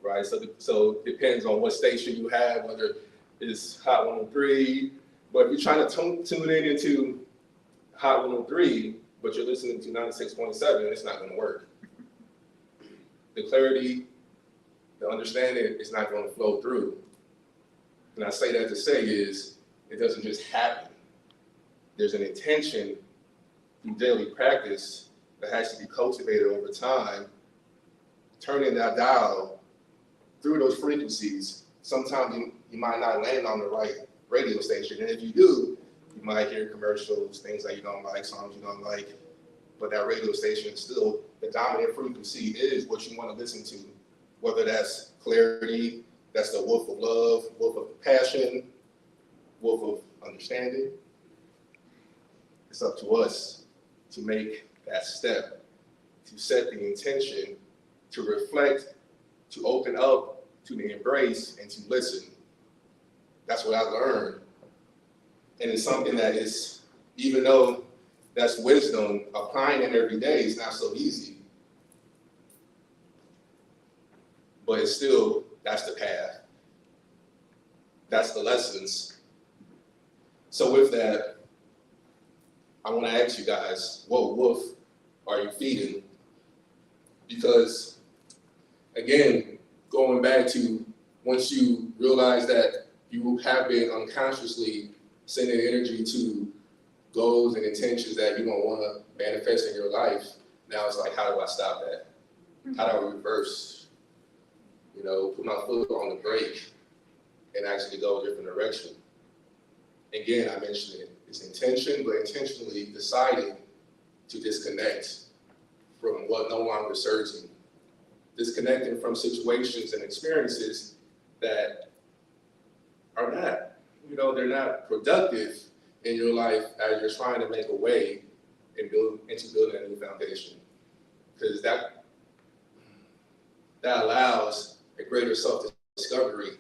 right? So it depends on what station you have, whether it's Hot 103. But if you're trying to tune in into Hot 103, but you're listening to 96.7, it's not going to work. The clarity, the understanding is not going to flow through. And I say that to say is, it doesn't just happen. There's an intention through daily practice that has to be cultivated over time, turning that dial through those frequencies. Sometimes you might not land on the right radio station, and if you do, you might hear commercials, things that you don't like, songs you don't like, but that radio station is still, the dominant frequency is what you want to listen to, whether that's clarity, that's the wolf of love, wolf of passion, wolf of understanding. It's up to us to make that step, to set the intention, to reflect, to open up, to embrace, and to listen. That's what I learned. And it's something that is, even though that's wisdom, applying it every day is not so easy. But it's still, that's the path. That's the lessons. So with that, I want to ask you guys, what wolf are you feeding? Because, again, going back to once you realize that you have been unconsciously sending energy to goals and intentions that you don't want to manifest in your life, now it's like, how do I stop that? How do I reverse? Put my foot on the brake and actually go a different direction. Again, I mentioned it. It's intention, but intentionally deciding to disconnect from what no longer serves me. Disconnecting from situations and experiences that are not, they're not productive in your life as you're trying to make a way and into building a new foundation. Because that allows a greater self-discovery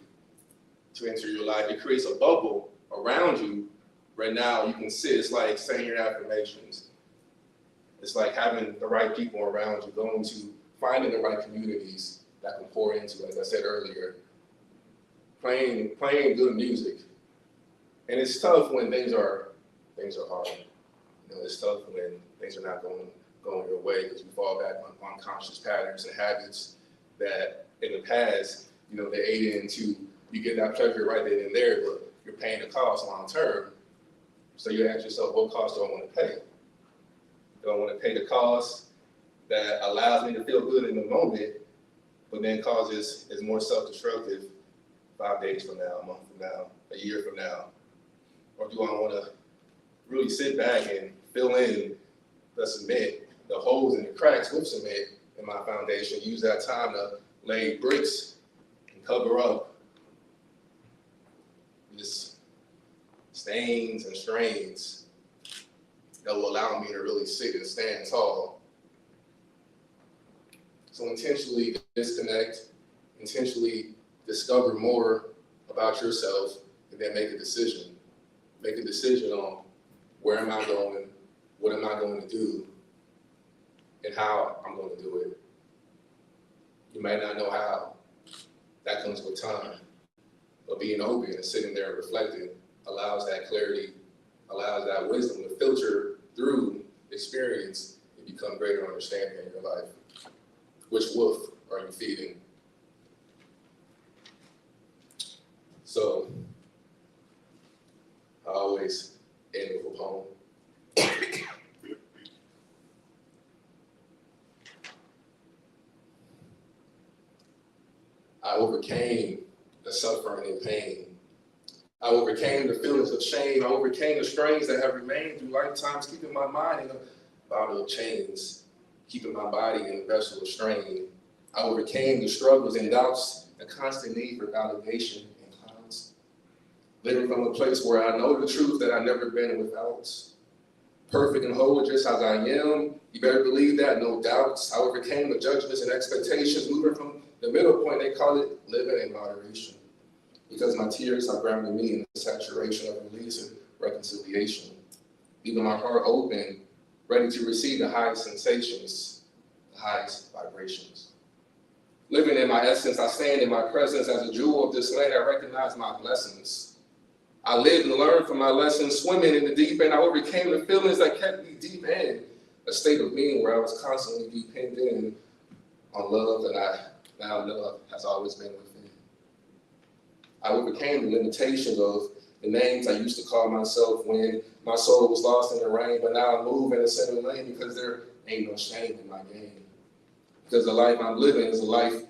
to enter your life. It creates a bubble around you. Right now, you can sit, it's like saying your affirmations. It's like having the right people around you, finding the right communities that can pour into, as I said earlier, playing good music. And it's tough when things are hard. You know, it's tough when things are not going your way because we fall back on unconscious patterns and habits that in the past, you know, they aid into you get that pleasure right then and there, but you're paying the cost long term. So you ask yourself, what cost do I want to pay? Do I want to pay the cost that allows me to feel good in the moment, but then is more self-destructive 5 days from now, a month from now, a year from now? Or do I want to really sit back and fill in the cement, the holes and the cracks with cement in my foundation, use that time to lay bricks and cover up just stains and strains that will allow me to really sit and stand tall. So intentionally disconnect, intentionally discover more about yourself, and then make a decision. Make a decision on where am I going, what am I going to do, and how I'm going to do it. You may not know how. That comes with time. But being open and sitting there and reflecting allows that clarity, allows that wisdom to filter through experience and become greater understanding in your life. Which wolf are you feeding? So, I always end with a poem. I overcame the suffering and pain. I overcame the feelings of shame. I overcame the strains that have remained through lifetimes, keeping my mind in a bottle of chains, keeping my body in a vessel of strain. I overcame the struggles and doubts, the constant need for validation and clouds. Living from a place where I know the truth that I've never been without. Perfect and whole just as I am, you better believe that, no doubts. I overcame the judgments and expectations, moving from the middle point, they call it living in moderation. Because my tears are grounding me in the saturation of release and reconciliation. Leaving my heart open, ready to receive the highest sensations, the highest vibrations. Living in my essence, I stand in my presence as a jewel of this land. I recognize my blessings. I lived and learned from my lessons, swimming in the deep end. I overcame the feelings that kept me deep in a state of being where I was constantly dependent in on love that I now know has always been within. I overcame the limitations of the names I used to call myself when my soul was lost in the rain, but now I move in a center lane because there ain't no shame in my game. Because the life I'm living is a life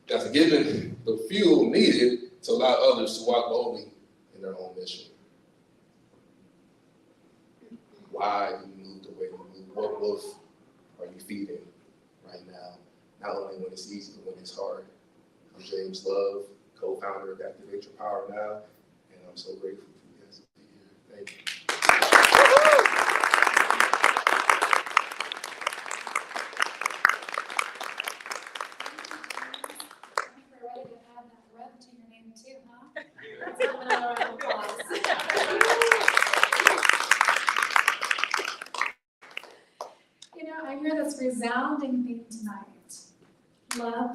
that's given the fuel needed to allow others to walk boldly in their own mission. Why do you move the way you move? What wolf are you feeding right now? Not only when it's easy, but when it's hard. I'm James Love, co-founder of Activate Your Power Now, and I'm so grateful for you guys to be here. Thank you. We're ready to add that rev to your name too, huh? Let's give another round of applause. You know, I hear this resounding theme tonight. Love,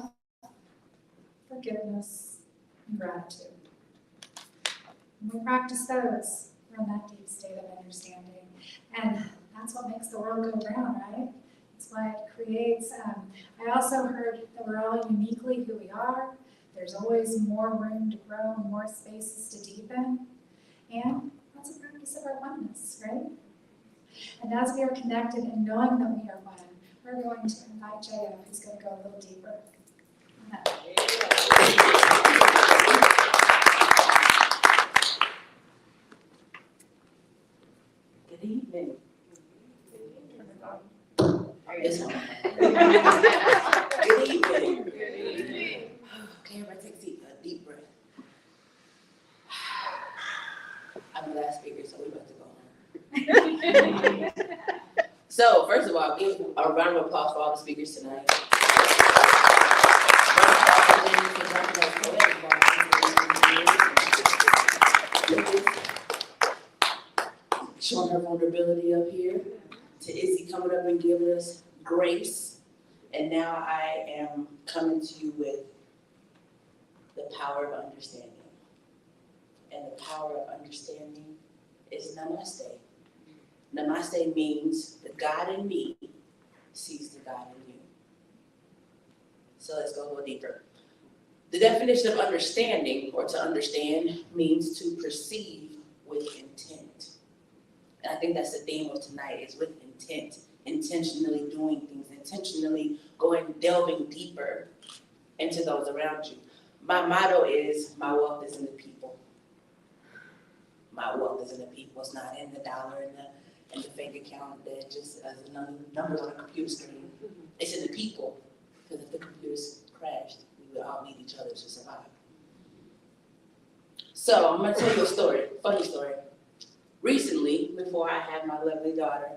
forgiveness, and gratitude. When we practice those, we're in that deep state of understanding. And that's what makes the world go round, right? It's what creates. I also heard that we're all uniquely who we are. There's always more room to grow, more spaces to deepen. And that's a practice of our oneness, right? And as we are connected and knowing that we are one, we're going to invite Jaya, who's going to go a little deeper. Good evening. It's on. Good evening. Good evening. Okay, everybody take a deep breath. I'm the last speaker, so we're about to go home. So, first of all, give a round of applause for all the speakers tonight. Showing her vulnerability up here. to Izzy coming up and giving us grace. And now I am coming to you with the power of understanding. And the power of understanding is namaste. Namaste means the God in me sees the God in you. So let's go a little deeper. The definition of understanding, or to understand, means to perceive with intent. And I think that's the theme of tonight, is with intent, intentionally doing things, intentionally delving deeper into those around you. My motto is, my wealth is in the people. My wealth is in the people. It's not in the dollar and the bank account that just as another numbers on a computer screen. It's in the people, because if the computers crashed, we would all need each other to survive. So I'm gonna tell you a story, funny story. Recently, before I had my lovely daughter,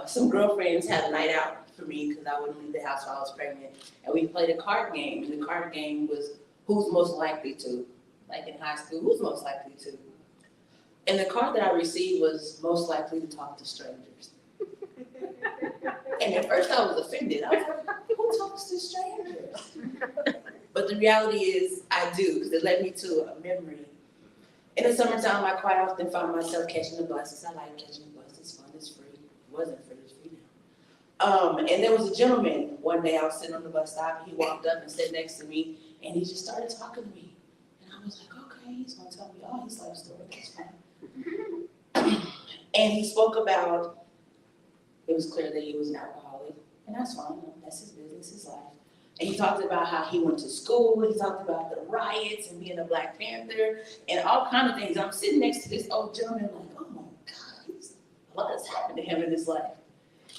some girlfriends had a night out for me because I wouldn't leave the house while I was pregnant. And we played a card game, and the card game was who's most likely to, like in high school, who's most likely to. And the card that I received was most likely to talk to strangers. And at first I was offended. I was like, who talks to strangers? But the reality is I do, because it led me to a memory. In the summertime, I quite often found myself catching the bus, because I like catching the bus. It's fun, it's free. It wasn't free, it's free now. And there was a gentleman, one day I was sitting on the bus stop, and he walked up and sat next to me, and he just started talking to me. And I was like, okay, he's gonna tell me all his life story, that's fine. And he spoke about, it was clear that he was an alcoholic, and that's fine, that's his business, his life. And he talked about how he went to school, he talked about the riots and being a Black Panther and all kinds of things. I'm sitting next to this old gentleman like, oh my God, a lot has happened to him in his life.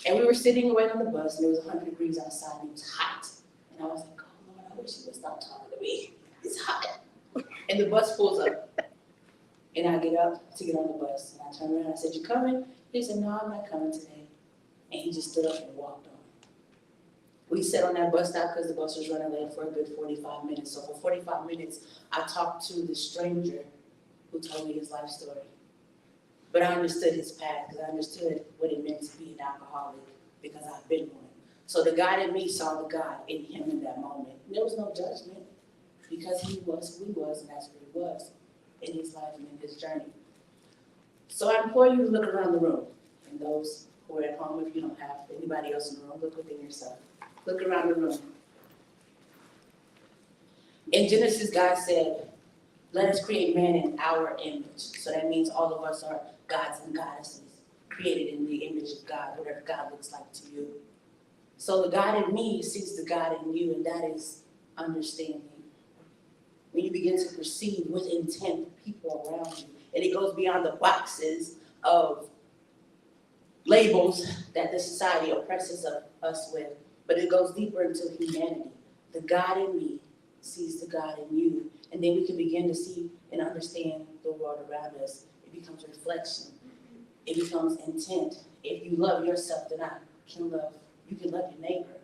And we were sitting away on the bus, and it was 100 degrees outside, and it was hot. And I was like, oh Lord, I wish he would stop talking to me. It's hot. And the bus pulls up. And I get up to get on the bus, and I turn around, I said, you coming? He said, no, I'm not coming today. And he just stood up and walked on. We sat on that bus stop because the bus was running late for a good 45 minutes. So for 45 minutes, I talked to the stranger who told me his life story. But I understood his path, because I understood what it meant to be an alcoholic, because I've been one. So the God in me saw the God in him in that moment. There was no judgment, because he was who he was, and that's what he was in his life and in his journey. So I implore you to look around the room, and those who are at home, if you don't have anybody else in the room, look within yourself. Look around the room. In Genesis, God said, let us create man in our image. So that means all of us are gods and goddesses, created in the image of God, whatever God looks like to you. So the God in me sees the God in you, and that is understanding. When you begin to perceive with intent people around you, and it goes beyond the boxes of labels that the society oppresses us with, but it goes deeper into humanity. The God in me sees the God in you, and then we can begin to see and understand the world around us. It becomes reflection. It becomes intent. If you love yourself, then you can love your neighbor.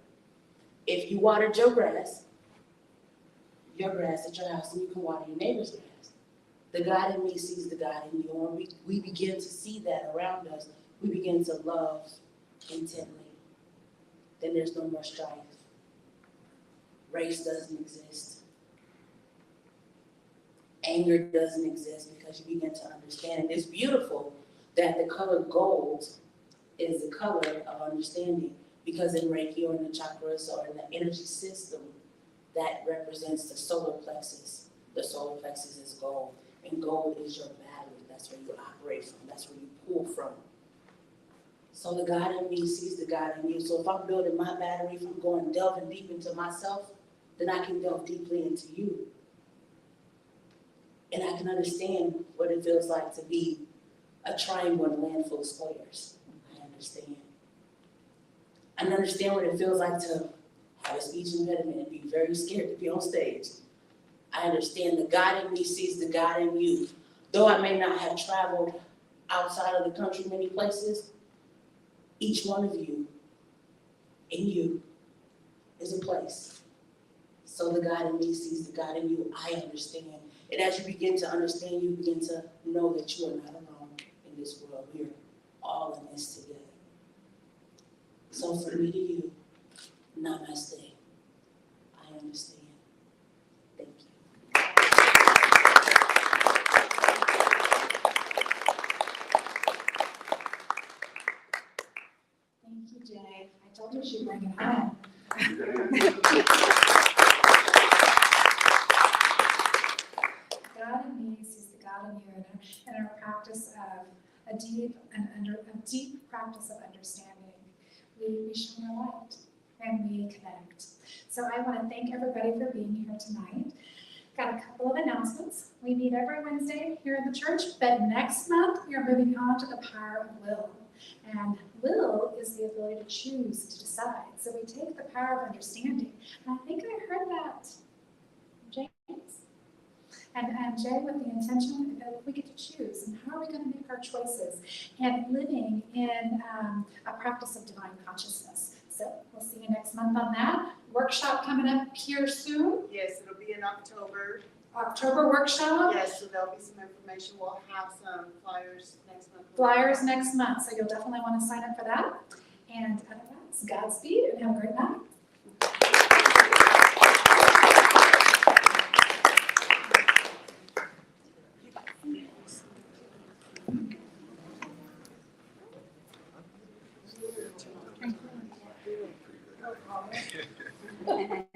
If you watered your grass at your house, and you can water your neighbor's grass. The God in me sees the God in you. And when we begin to see that around us, we begin to love intently. Then there's no more strife. Race doesn't exist. Anger doesn't exist, because you begin to understand. And it's beautiful that the color gold is the color of understanding, because in Reiki or in the chakras or in the energy system, that represents the solar plexus. The solar plexus is gold, and gold is your battery. That's where you operate from. That's where you pull from. So the God in me sees the God in you. So if I'm building my battery, if I'm delving deep into myself, then I can delve deeply into you. And I can understand what it feels like to be a triangle in a land full of squares. I understand. I understand what it feels like to have a speech impediment and be very scared to be on stage. I understand the God in me sees the God in you. Though I may not have traveled outside of the country many places, each one of you, in you, is a place. So the God in me sees the God in you. I understand. And as you begin to understand, you begin to know that you are not alone in this world. We are all in this together. So from me to you, namaste. I understand. Thank you. Thank you, Jay. I told you she'd bring it home. God in me sees the God in you, and our practice of a deep practice of understanding. We shine our light and we connect. So I want to thank everybody for being here tonight. Got a couple of announcements. We meet every Wednesday here in the church, but next month we are moving on to the power of will. And will is the ability to choose, to decide. So we take the power of understanding. And I think I heard that from James. And Jay, with the intention that we get to choose, and how are we going to make our choices, and living in a practice of divine consciousness. So we'll see you next month on that. Workshop coming up here soon. Yes, it'll be in October. October workshop. Yes, so there'll be some information. We'll have some flyers next month. Flyers next month, so you'll definitely want to sign up for that. And otherwise, Godspeed and have a great night. Thank you.